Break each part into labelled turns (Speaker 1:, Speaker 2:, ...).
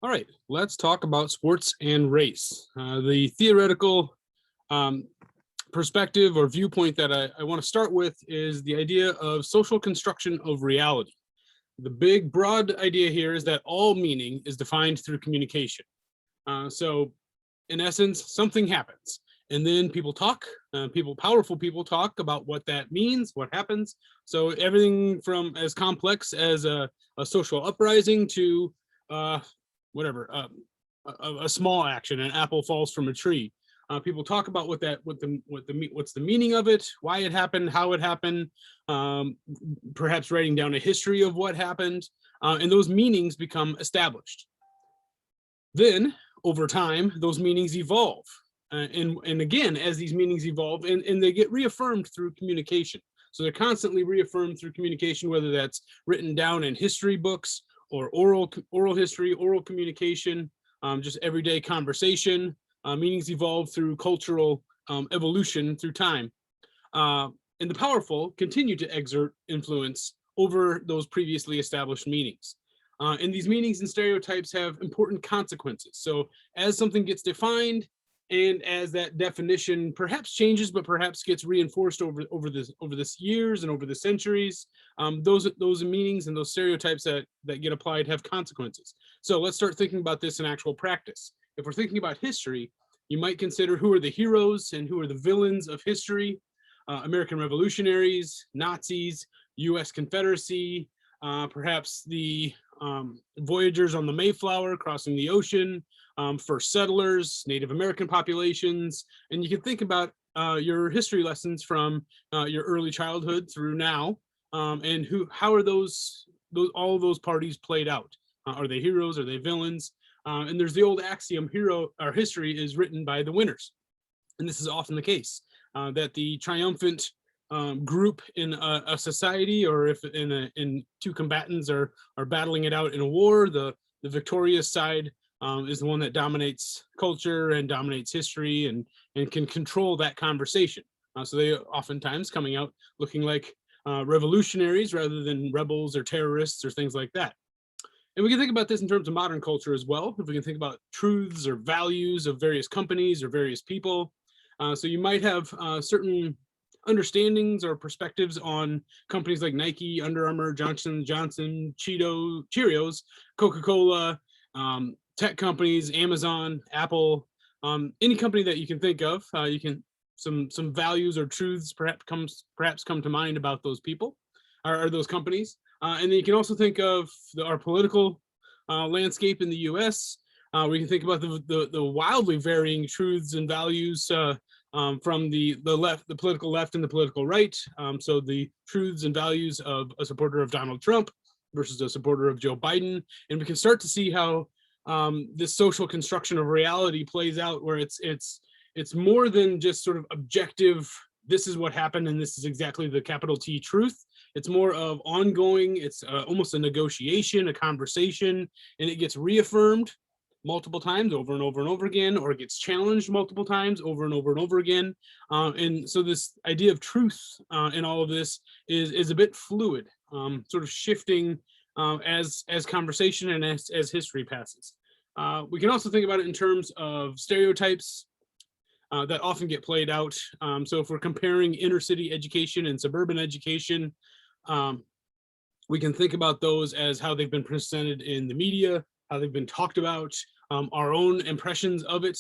Speaker 1: All right, let's talk about sports and race. The theoretical um, perspective or viewpoint that I want to start with is the idea of social construction of reality. The big, broad idea here is that all meaning is defined through communication. So, in essence, something happens, and then people talk. Powerful people talk about what that means, what happens. So everything from as complex as a social uprising to uh, whatever, a small action, an apple falls from a tree. People talk about what's the meaning of it, why it happened, how it happened, perhaps writing down a history of what happened, and those meanings become established. Then, over time, those meanings evolve. And again, as these meanings evolve, and they get reaffirmed through communication. So they're constantly reaffirmed through communication, whether that's written down in history books or oral history, oral communication, just everyday conversation. Meanings evolve through cultural evolution through time. And the powerful continue to exert influence over those previously established meanings. And these meanings and stereotypes have important consequences. So as something gets defined, and as that definition perhaps changes, but perhaps gets reinforced over this years and over the centuries, those meanings and those stereotypes that get applied have consequences. So let's start thinking about this in actual practice. If we're thinking about history, you might consider who are the heroes and who are the villains of history. American revolutionaries, Nazis, U.S. Confederacy, perhaps the voyagers on the Mayflower crossing the ocean, first settlers, Native American populations, and you can think about your history lessons from your early childhood through now, and how are all of those parties played out? Are they heroes? Are they villains? And there's the old axiom: history is written by the winners, and this is often the case. That the triumphant group in a society, or if in two combatants are battling it out in a war, the victorious side is the one that dominates culture and dominates history and can control that conversation. So they oftentimes coming out looking like revolutionaries rather than rebels or terrorists or things like that. And we can think about this in terms of modern culture as well. If we can think about truths or values of various companies or various people. So you might have certain understandings or perspectives on companies like Nike, Under Armour, Johnson & Johnson, Cheerios, Coca-Cola, tech companies, Amazon, Apple, any company that you can think of. You can some values or truths perhaps come to mind about those people or those companies. And then you can also think of our political landscape in the U.S. We can think about the wildly varying truths and values from the left, the political left and the political right. So the truths and values of a supporter of Donald Trump versus a supporter of Joe Biden. And we can start to see how this social construction of reality plays out, where it's more than just sort of objective, this is what happened and this is exactly the capital T truth. It's more of ongoing, it's almost a negotiation, a conversation, and it gets reaffirmed multiple times over and over and over again, or it gets challenged multiple times over and over and over again. And so this idea of truth in all of this is a bit fluid, sort of shifting as conversation and as history passes. We can also think about it in terms of stereotypes that often get played out. So if we're comparing inner city education and suburban education, we can think about those as how they've been presented in the media, how they've been talked about, our own impressions of it.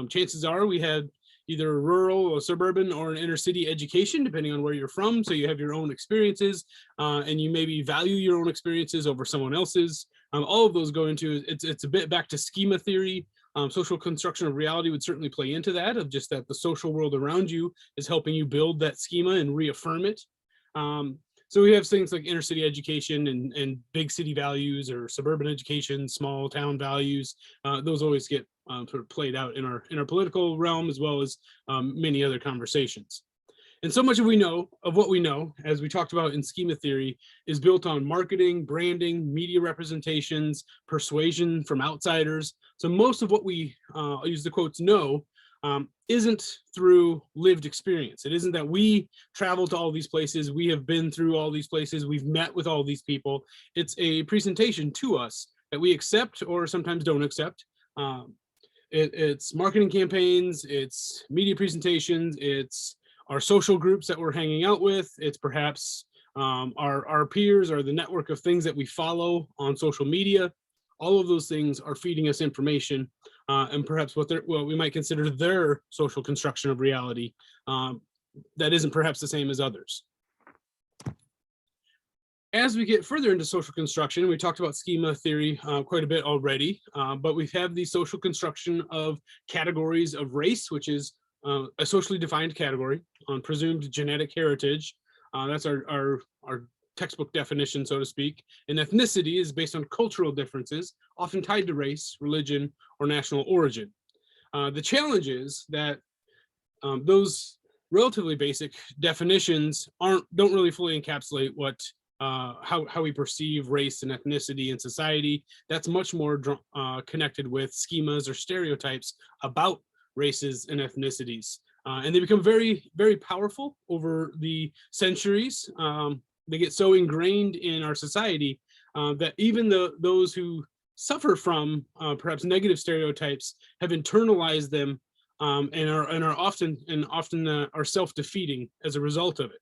Speaker 1: Chances are we had either rural or suburban or an inner city education, depending on where you're from. So you have your own experiences and you maybe value your own experiences over someone else's. All of those go into, it's a bit back to schema theory. Social construction of reality would certainly play into that, of just that the social world around you is helping you build that schema and reaffirm it. So we have things like inner city education and big city values, or suburban education, small town values. Those always get sort of played out in our political realm, as well as many other conversations. And so much of what we know, as we talked about in schema theory, is built on marketing, branding, media representations, persuasion from outsiders. So most of what we, I'll use the quotes, know isn't through lived experience. It isn't that we travel to all these places, we have been through all these places, we've met with all these people. It's a presentation to us that we accept or sometimes don't accept. It's marketing campaigns, it's media presentations, it's our social groups that we're hanging out with, it's perhaps our peers or the network of things that we follow on social media. All of those things are feeding us information and perhaps what we might consider their social construction of reality that isn't perhaps the same as others. As we get further into social construction, we talked about schema theory quite a bit already, but we have the social construction of categories of race, which is a socially defined category on presumed genetic heritage. That's our textbook definition, so to speak. And ethnicity is based on cultural differences, often tied to race, religion, or national origin. The challenge is that those relatively basic definitions don't really fully encapsulate what how we perceive race and ethnicity in society. That's much more connected with schemas or stereotypes about races and ethnicities. And they become very, very powerful over the centuries. They get so ingrained in our society that even those who suffer from perhaps negative stereotypes have internalized them and are often are self-defeating as a result of it.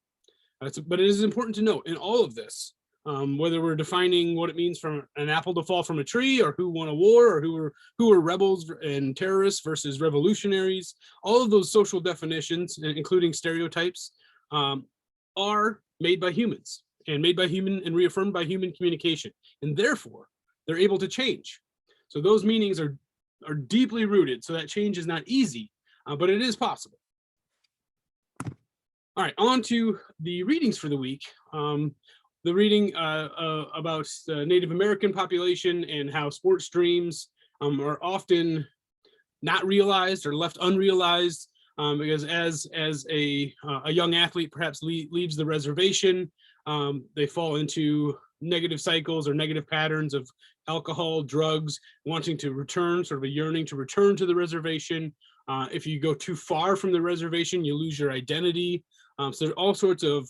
Speaker 1: But it is important to note in all of this, whether we're defining what it means from an apple to fall from a tree, or who won a war, or who were rebels and terrorists versus revolutionaries, all of those social definitions, including stereotypes, are made by humans and reaffirmed by human communication, and therefore they're able to change. So those meanings are deeply rooted. So that change is not easy, but it is possible. All right, on to the readings for the week. The reading about the Native American population and how sports dreams are often not realized or left unrealized because as a young athlete perhaps leaves the reservation, they fall into negative cycles or negative patterns of alcohol, drugs, wanting to return, sort of a yearning to return to the reservation. If you go too far from the reservation, you lose your identity. So there are all sorts of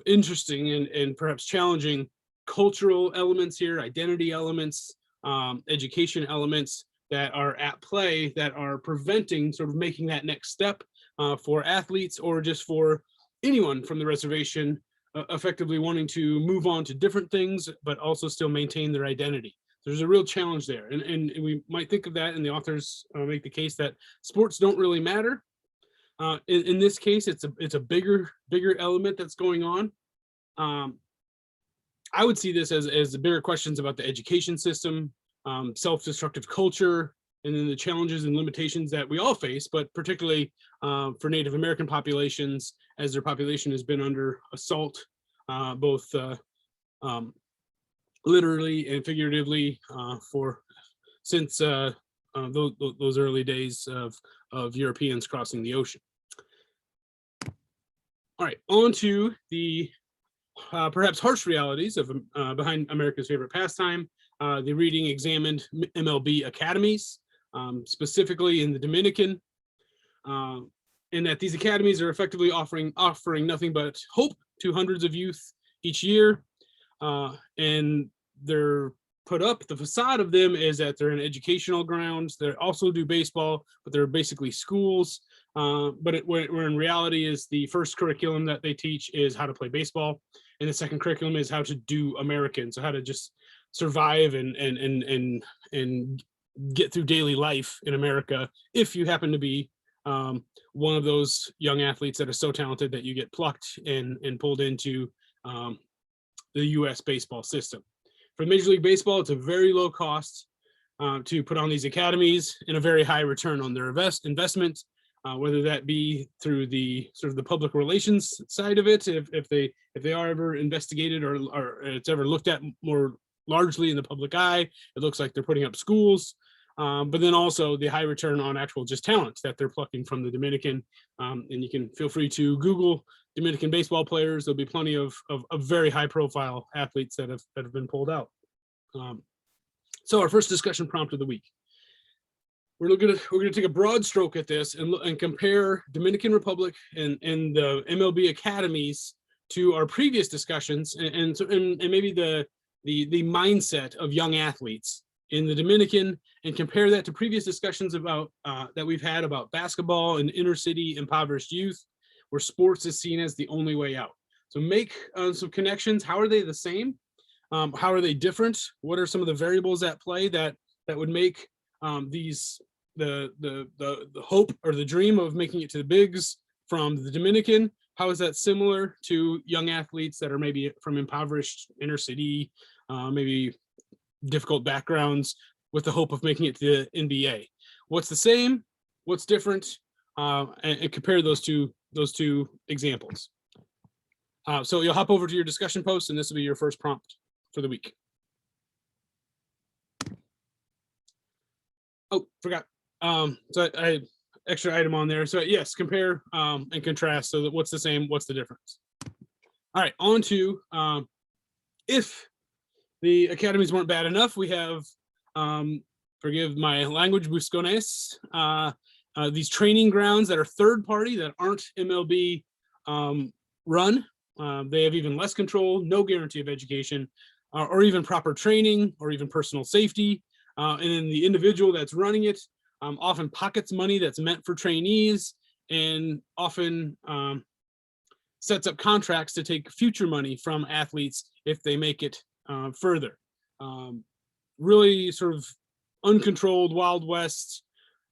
Speaker 1: interesting and perhaps challenging cultural elements here, identity elements, education elements that are at play that are preventing sort of making that next step for athletes or just for anyone from the reservation effectively wanting to move on to different things, but also still maintain their identity. There's a real challenge there. And we might think of that, and the authors make the case that sports don't really matter. In this case, it's a bigger element that's going on. I would see this as the bigger questions about the education system, self-destructive culture, and then the challenges and limitations that we all face, but particularly for Native American populations, as their population has been under assault, both literally and figuratively since those early days of Europeans crossing the ocean. All right, on to the perhaps harsh realities of behind America's favorite pastime. The reading examined MLB academies, specifically in the Dominican, and that these academies are effectively offering nothing but hope to hundreds of youth each year. And they're put up, the facade of them is that they're an educational grounds. They also do baseball, but they're basically schools. Where in reality is the first curriculum that they teach is how to play baseball, and the second curriculum is how to do American, so how to just survive and get through daily life in America if you happen to be one of those young athletes that are so talented that you get plucked and pulled into the U.S. baseball system. For Major League Baseball, it's a very low cost to put on these academies and a very high return on their investment. Whether that be through the sort of the public relations side of it, if they are ever investigated or it's ever looked at more largely in the public eye, it looks like they're putting up schools, but then also the high return on actual just talent that they're plucking from the Dominican. And you can feel free to Google Dominican baseball players. There'll be plenty of very high profile athletes that have been pulled out. So our first discussion prompt of the week. We're gonna take a broad stroke at this and compare Dominican Republic and the MLB academies to our previous discussions and maybe the mindset of young athletes in the Dominican and compare that to previous discussions about that we've had about basketball and inner city impoverished youth, where sports is seen as the only way out. So make some connections. How are they the same? How are they different? What are some of the variables at play that would make the hope or the dream of making it to the bigs from the Dominican? How is that similar to young athletes that are maybe from impoverished inner city, maybe difficult backgrounds, with the hope of making it to the NBA? What's the same? What's different? And compare those two examples. So you'll hop over to your discussion post, and this will be your first prompt for the week. Oh, forgot. So I extra item on there. So yes, compare and contrast. So that what's the same, what's the difference? All right, on to if the academies weren't bad enough, we have, forgive my language, buscones, these training grounds that are third party, that aren't MLB run. They have even less control, no guarantee of education, or even proper training, or even personal safety. And then the individual that's running it often pockets money that's meant for trainees, and often sets up contracts to take future money from athletes if they make it further. Really sort of uncontrolled Wild West.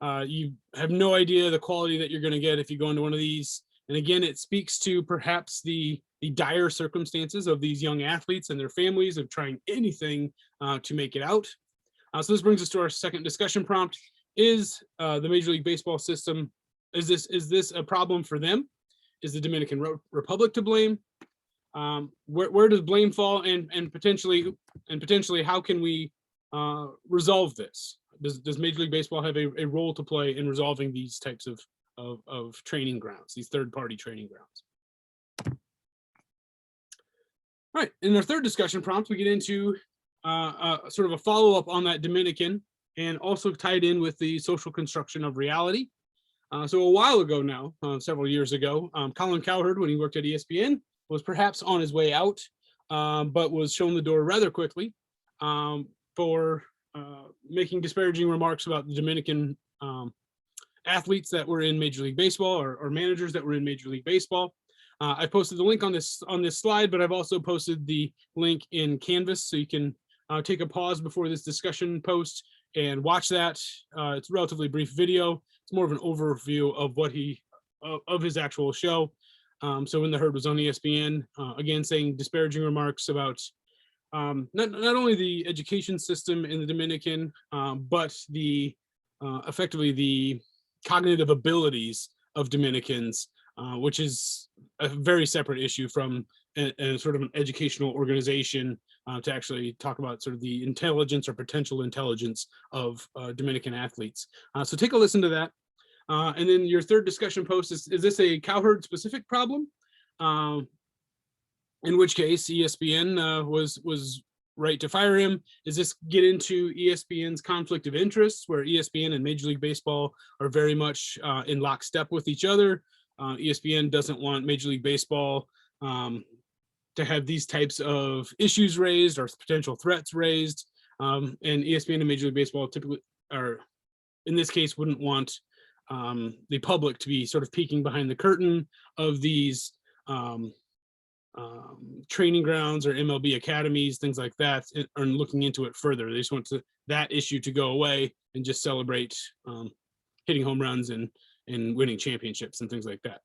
Speaker 1: You have no idea the quality that you're going to get if you go into one of these. And again, it speaks to perhaps the dire circumstances of these young athletes and their families of trying anything to make it out. So this brings us to our second discussion prompt. Is the Major League Baseball system, is this a problem for them? Is the Dominican Republic to blame? Where does blame fall, and potentially how can we resolve this? Does Major League Baseball have a role to play in resolving these types of training grounds, these third-party training grounds? All right, in our third discussion prompt, we get into sort of a follow-up on that Dominican, and also tied in with the social construction of reality. So a while ago now, several years ago, Colin Cowherd, when he worked at ESPN, was perhaps on his way out, but was shown the door rather quickly for making disparaging remarks about the Dominican athletes that were in Major League Baseball, or managers that were in Major League Baseball. I posted the link on this slide, but I've also posted the link in Canvas, so you can take a pause before this discussion post and watch that. It's a relatively brief video. It's more of an overview of what of his actual show. So when the herd was on ESPN, again, saying disparaging remarks about not only the education system in the Dominican, but effectively the cognitive abilities of Dominicans, which is a very separate issue from a sort of an educational organization to actually talk about sort of the intelligence or potential intelligence of Dominican athletes. So take a listen to that. And then your third discussion post is this a Cowherd specific problem? In which case ESPN was right to fire him. Does this get into ESPN's conflict of interest, where ESPN and Major League Baseball are very much in lockstep with each other? ESPN doesn't want Major League Baseball to have these types of issues raised or potential threats raised. And ESPN and Major League Baseball typically, or in this case, wouldn't want the public to be sort of peeking behind the curtain of these training grounds or MLB academies, things like that, and looking into it further. They just want that issue to go away and just celebrate hitting home runs and winning championships and things like that.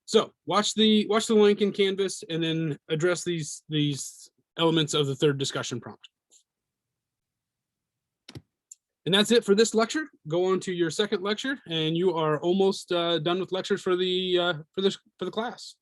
Speaker 1: So watch the link in Canvas, and then address these elements of the third discussion prompt. And that's it for this lecture. Go on to your second lecture, and you are almost done with lectures for the class.